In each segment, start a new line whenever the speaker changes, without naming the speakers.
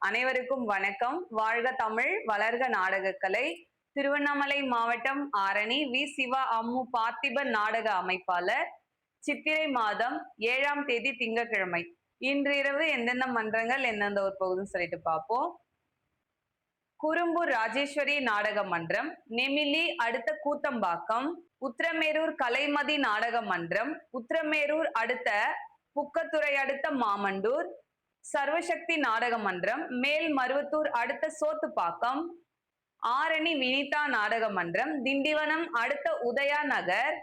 அனைவருக்கும் வணக்கம். வாழ்க தமிழ், வளர்க நாடகக்கலை. திருவண்ணாமலை மாவட்டம் ஆரணி வி. சிவா அம்மு பார்த்திபன் நாடக அமைப்பாளர். சித்திரை மாதம் 7ஆம் தேதி திங்கட்கிழமை. இன்று இரவு எந்தெந்த மன்றங்கள் எந்தெந்த ஒரு பகுதின்னு சொல்லிட்டு பார்ப்போம். குறும்பூர் ராஜேஸ்வரி நாடக மன்றம், நெமிலி அடுத்த கூத்தம்பாக்கம், உத்திரமேரூர் கலைமதி நாடக மன்றம், உத்திரமேரூர் அடுத்த புக்கத்துறை அடுத்த மாமண்டூர், சர்வசக்தி நாடக மன்றம், மேல் மருவத்தூர் அடுத்த சோத்துப்பாக்கம், ஆரணி வினிதா நாடக மன்றம், திண்டிவனம் அடுத்த உதயா நகர்,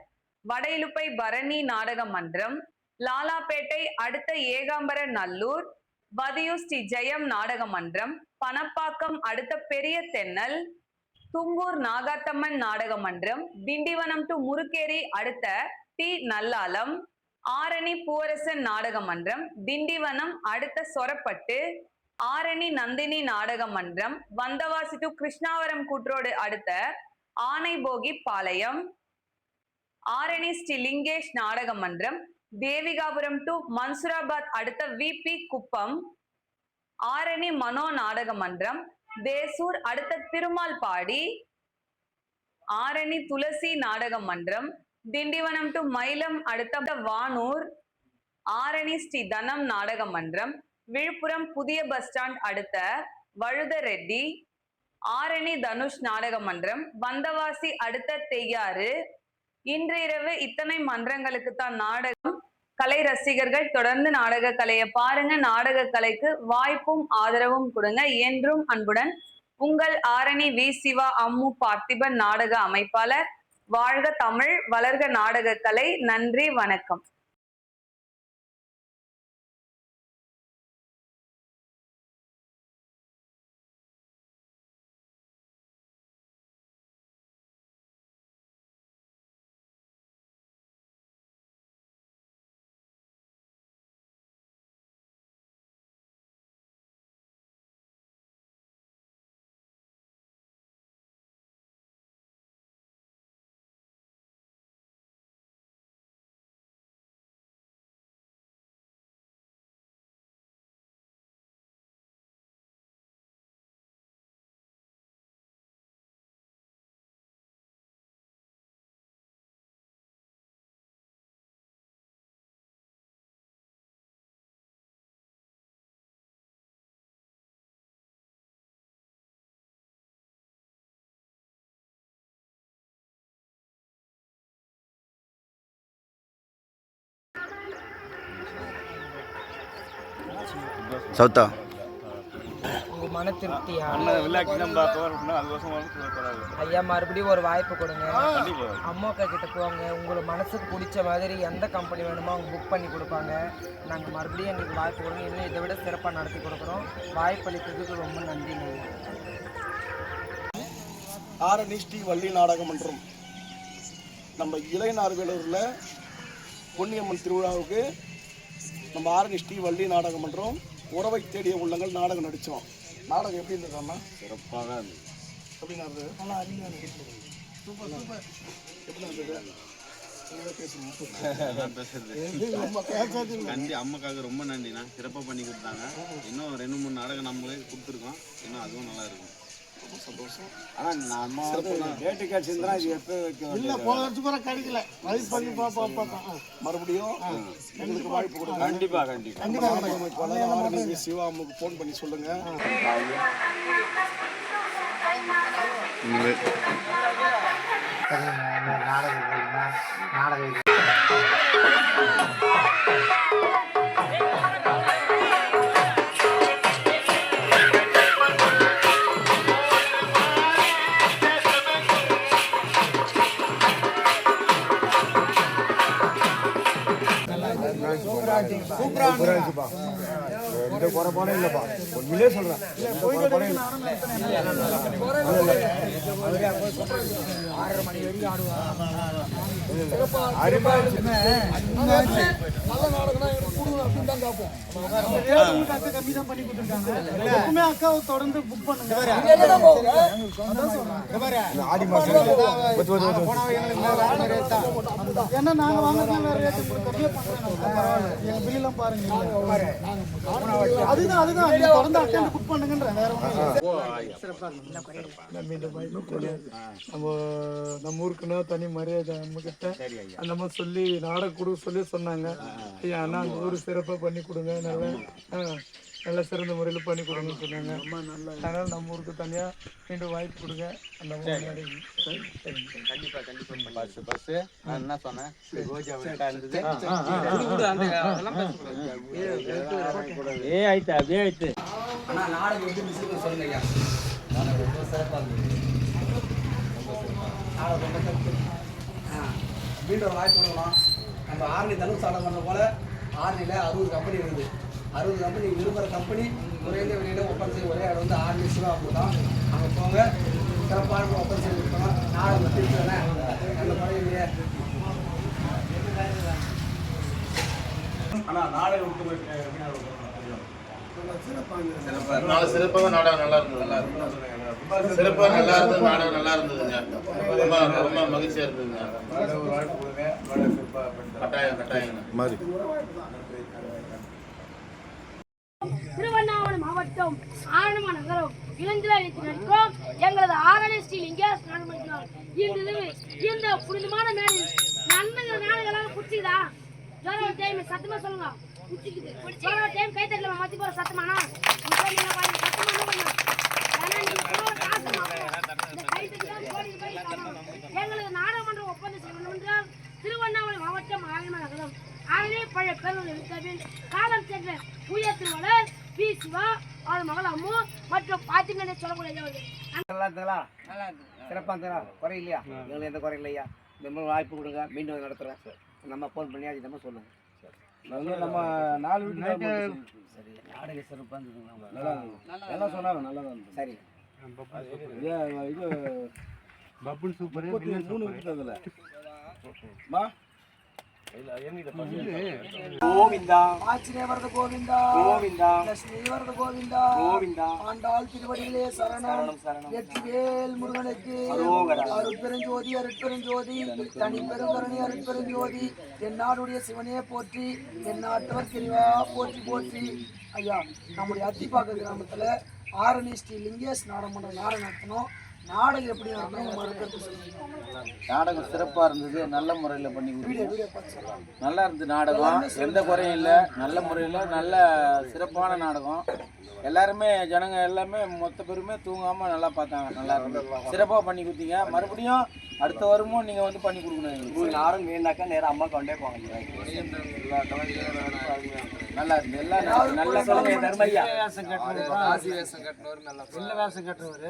வடையிலுப்பை பரணி நாடக மன்றம், லாலாப்பேட்டை அடுத்த ஏகாம்பர நல்லூர், பதியூ ஸ்ரீ ஜெயம் நாடக மன்றம், பணப்பாக்கம் அடுத்த பெரிய தென்னல், தும்பூர் நாகாத்தம்மன் நாடக மன்றம், திண்டிவனம் டு முருக்கேரி அடுத்த டி நல்லாலம், ஆரணி பூவரசன் நாடக மன்றம், திண்டிவனம் அடுத்த சொரப்பட்டு, ஆரணி நந்தினி நாடக மன்றம், வந்தவாசி டு கிருஷ்ணாவரம் கூட்ரோடு அடுத்த ஆனைபோகி பாளையம், ஆரணி ஸ்ரீ லிங்கேஷ் நாடக மன்றம், தேவிகாபுரம் டு மன்சூராபாத் அடுத்த விபி குப்பம், ஆரணி மனோ நாடக மன்றம், தேசூர் அடுத்த திருமால்பாடி, ஆரணி துளசி நாடக மன்றம், திண்டிவனம் டு மயிலம் அடுத்த வானூர், ஆரணி ஸ்ரீ தனம் நாடக மன்றம், விழுப்புரம் புதிய பஸ் ஸ்டாண்ட் அடுத்த வழுத ரெட்டி, ஆரணி தனுஷ் நாடக மன்றம், வந்தவாசி அடுத்த தெய்யாறு. இன்று இரவு இத்தனை மன்றங்களுக்கு தான் நாடகம். கலை ரசிகர்கள் தொடர்ந்து நாடக கலையை பாருங்க. நாடக கலைக்கு வாய்ப்பும் ஆதரவும் கொடுங்க. என்றும் அன்புடன் உங்கள் ஆரணி வி. சிவா அம்மு பார்த்திபன் நாடக அமைப்பாளர். வாழ்க தமிழ், வளர்க நாடக கலை. நன்றி, வணக்கம்.
சௌத்தா
உங்கள் மன திருப்தியா ஐயா? மறுபடியும் ஒரு வாய்ப்பு கொடுங்க. அம்மாக்கா கிட்ட போங்க. உங்களுக்கு மனசுக்கு பிடிச்ச மாதிரி எந்த கம்பெனி வேணுமோ அவங்க புக் பண்ணி கொடுப்பாங்க. நாங்கள் மறுபடியும் எங்களுக்கு வாய்ப்பு கொடுங்க. இன்னும் இதை விட சிறப்பாக நடத்தி கொடுக்குறோம். வாய்ப்பளித்ததுக்கு ரொம்ப நன்றிங்க.
ஆரணி ஸ்ரீ வள்ளி நாடக மன்றம் நம்ம இளைஞர்வேலூரில் பொன்னியம்மன் திருவிழாவுக்கு நம்ம ஆரணி ஸ்ரீ வள்ளி நாடக மன்றம் உறவை தேடிய உள்ளங்கள் நாடகம் நடித்தோம். நாடகம் எப்படி இருந்ததுன்னா
சிறப்பாக இருந்தது.
எப்படின்னா இருந்தது? நல்லா அருமையாக இருந்தது. Super super. எப்படி இருந்தது?
அம்மாக்காக ரொம்ப நன்றிண்ணா. சிறப்பாக பண்ணி கொடுத்தாங்க. இன்னும் 2-3 நாடகம் நம்மளே கொடுத்துருக்கோம். இன்னும் அதுவும் நல்லா இருக்கும்.
சந்தோஷம்.
ஆனால் நம்ம டேட்டு கிடச்சிருந்தா இது எப்போ வைக்க
இல்லை, போன வருஷம் கூட கிடைக்கல. ரைஸ் பண்ணி பார்த்தோம். மறுபடியும் எங்களுக்கு வாய்ப்பு கொடுங்க.
கண்டிப்பாக
கண்டிப்பாக சிவா அம்முக்கு ஃபோன் பண்ணி சொல்லுங்க. நாடகம் சூப்பராக எந்த குறைபாடும் இல்லைப்பா. உண்மையிலே சொல்கிறேன், எந்த குறைபாடும் இல்லை.
6:30 மணி வரைக்கும் ஆடுவாங்க.
நல்ல நாடகம்னா எனக்கு கொடுங்க அப்படின்னு தான் கேட்போம். அக்கா கம்மி தான் பண்ணி கொடுத்துருக்காங்க. எப்பவுமே அக்காவை தொடர்ந்து புக் பண்ணுங்க.
ஆடி மாதம்
ஏன்னா நாங்கள் வாங்குறது வேறு ரேட்டு கம்மியாக பண்ணுறோம். எங்கள் பில்லாம் பாருங்க. அதுதான் நீங்க தொடர்ந்து அட்டெண்ட் புக் பண்ணுங்கன்றேன், வேற நம்ம ஊருக்குன்னா தனி மரியாதை நம்ம கிட்ட. அந்த மாதிரி சொல்லி நாடகம் கொடுக்க சொன்னாங்க. ஐயா அண்ணா அந்த ஊர் சிறப்பாக பண்ணி கொடுங்க, நல்ல சிறந்த முறையில் பண்ணி கொடுங்கன்னு சொன்னாங்க. அதனால நம்ம ஊருக்கு தனியாக மீண்டும் வாய்ப்பு கொடுங்க. அந்த
என்ன சொன்னேன்
அண்ணா நாடகம் எப்படி மிஸ்ஸுக்கு சொல்லுங்க ஐயா. நாடகம் ரொம்ப சிறப்பாக இருந்தது. நாடகம் ரொம்ப சிறப்பு. மீண்டும் வாய்ப்பு கொடுக்கலாம். நம்ம ஆரணி தனுஷ் ஆடம் பண்ண போல ஆரணியில் 60 கம்பெனி இருக்குது. 60 கம்பெனி விரும்புகிற கம்பெனி குறைந்த வெளியில் ஒப்பந்தம் செய்ய ஒரே இடம் வந்து ஆரணி சிவாபுரம் தான். அங்கே போங்க, சிறப்பான ஒப்பந்தம் செய்து கொடுக்கணும். நாடகம் திருச்சிதானே நல்ல முறையிலேயே.
ஆனால் நாடகம் விட்டு
சிறப்பாக நாடகம் நல்லா இருந்தது. சிறப்பாக நல்லா இருந்தது. நாடகம் நல்லா இருந்ததுங்க. ரொம்ப மகிழ்ச்சியா இருந்ததுங்க. கட்டாயம் மாதிரி.
திருவண்ணாமலை மாவட்டம் ஆரணி நகரம் இளஞ்சிலையில் நடக்கும் எங்களது ஆரணி ஸ்ரீ லிங்கேஷ் நாடகம். இந்த புனிதமான மேடை நன்மைகள் நாடுகளாக பிடிச்சிக்குதா? ஜோரம் டைம் சத்தமா சொல்லுங்க. பிடிச்சிக்குது. ஜோரம் டைம் கை தட்டல மத்தி போற சத்தமானா எங்களது நாடாளுமன்ற ஒப்பந்தம் செய்யணும் என்றால் திருவண்ணாமலை மாவட்டம் ஆரணி நகரம் ஆரணி பழைய பேரூர் காலம் சென்ற உயர் திருவள்ளுவர் பி. சிவா அவர் மகள் அம்மு மற்றும் பாத்திமனை சொல்லக்கூடிய
நல்லா இருந்தங்களா? நல்லா இருக்கு. சிறப்பாக இருந்தங்களா? குறை இல்லையா? எங்களுக்கு எந்த குறை இல்லையா? இந்த மாதிரி வாய்ப்பு கொடுங்க, மீண்டும் நடத்துகிறேன். நம்ம ஃபோன் பண்ணி அது நம்ம சொல்லுங்கள்.
நம்ம 4 வீட்டு
சரி, நாடக சிறப்பாக இருந்ததுங்களா?
நல்லா எல்லாம் சொன்னாங்க, நல்லா தான் இருந்தது.
சரி,
இது பப்புள் சூப்பர் 3 வீட்டு அதில்
கோவிந்தா ஆச்சிரே வரத கோவிந்தா கோவிந்தா லட்சுமி வரத கோவிந்தா கோவிந்தா ஆண்டாள் திருவடிகளே சரணம் சரணம். வெற்றிவேல் முருகனுக்கு அருட்பெருஞ்சோதி அருட்பெருஞ்சோதி தனி பெருங்கருணை அருட்பெருஞ்சோதி எந்நாடுடைய சிவனே போற்றி எந்நாட்டவர் கிரிவா போற்றி போற்றி. ஐயா, நம்முடைய அத்திப்பாக்க கிராமத்தில் ஆரணி ஸ்ரீ லிங்கேஷ் நாடகம் நடத்தணும். நாடகம் எப்படி நடத்தணும் மறுக்கிறது சொல்லுங்க.
நாடகம் சிறப்பாக இருந்தது. நல்ல முறையில் பண்ணி நல்லா இருந்தது. நாடகம் எந்த குறையும் இல்லை. நல்ல முறையில் நல்ல சிறப்பான நாடகம். எல்லாருமே ஜனங்க எல்லாமே மொத்த பேருமே தூங்காமல் நல்லா பார்த்தாங்க. நல்லா இருந்தது. சிறப்பாக பண்ணி கொடுத்தீங்க. மறுபடியும் அடுத்த வருமும் நீங்கள் வந்து பண்ணி கொடுக்கணும். எங்களுக்கு
நாடகம் வேண்டாக்கா நேரம் அம்மா கொண்டே போவாங்க.
நல்லா இருந்தது. எல்லாம் நல்ல சொல்லுங்க. தர்மையா
வேஷம் கட்டுறவர், ஆசி வேஷம் கட்டுறவர், நல்ல வேஷம் கட்டுறவர்.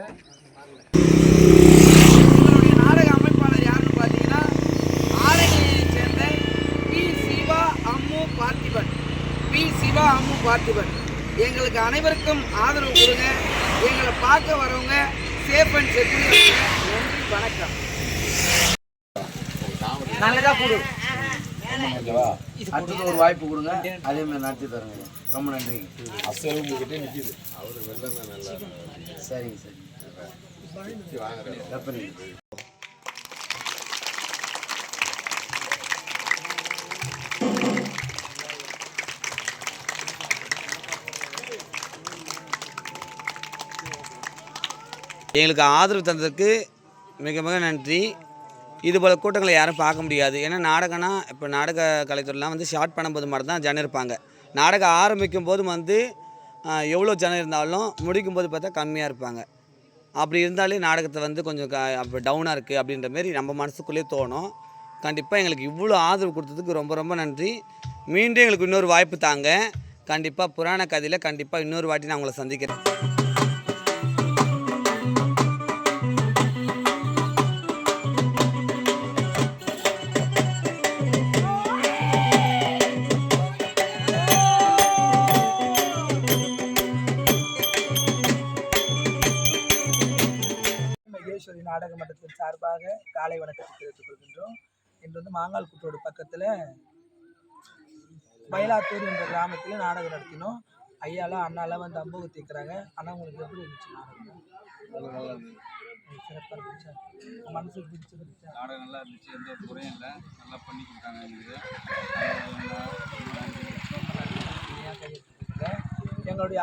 எங்களுடைய நாடக அமைப்பாளர் யாருன்னு பார்த்தீங்கன்னா ஆரணியைச் சேர்ந்த பி. சிவா அம்மு பார்த்திபன். எங்களுக்கு அனைவருக்கும் ஆதரவு கொடுங்க. எங்களை பார்க்க வரவங்க சேஃப் அண்ட் செக்யூரிட்டி. நன்றி, வணக்கம். நல்லதா கொடு. அடுத்தது ஒரு வாய்ப்பு கொடுங்க, அதே மாதிரி நடத்தி தருங்க. ரொம்ப நன்றி. சரிங்க சரி.
எங்களுக்கு ஆதரவு தந்ததுக்கு மிக மிக நன்றி. இதுபோல் கூட்டங்களை யாரும் பார்க்க முடியாது. ஏன்னா நாடகம்னா இப்போ நாடக கலைத்துறைலாம் வந்து ஷார்ட் பண்ணும்போது மட்டும் தான் ஜனம் இருப்பாங்க. நாடகம் ஆரம்பிக்கும் போது வந்து எவ்வளோ ஜனம் இருந்தாலும் முடிக்கும் போது பார்த்தா கம்மியாக இருப்பாங்க. அப்படி இருந்தாலே நாடகத்தை வந்து கொஞ்சம் அப்போ டவுனாக இருக்குது அப்படின்ற மாரி நம்ம மனசுக்குள்ளேயே தோணும். கண்டிப்பாக எங்களுக்கு இவ்வளோ ஆதரவு கொடுத்ததுக்கு ரொம்ப ரொம்ப நன்றி. மீண்டும் எங்களுக்கு இன்னொரு வாய்ப்பு தாங்க. கண்டிப்பாக புராண கதையில் கண்டிப்பாக இன்னொரு வாட்டி நான் உங்களை சந்திக்கிறேன்.
நாடக மன்றத்தின் சார்பாக காலை வணக்கத்தை தெரிவித்துக் கொள்கின்றோம். இன்று வந்து மாங்கால்குட்டோடு பக்கத்தில் மயிலாத்தூர் என்ற கிராமத்தில் நாடகம் நடத்தினோம். ஐயாலாம் அண்ணாலாம் வந்து அம்புகம் தீர்க்குறாங்க. ஆனால் உங்களுக்கு எப்படி இருந்துச்சு நாடகம்? சிறப்பாக இருந்துச்சா? மனசுக்கு பிடிச்சிருந்துச்சா?
நாடகம் நல்லா இருந்துச்சு. எந்த ஒரு குறையும் இல்லை. நல்லா பண்ணி கொடுத்தாங்க. எங்களுக்கு
எங்களுடைய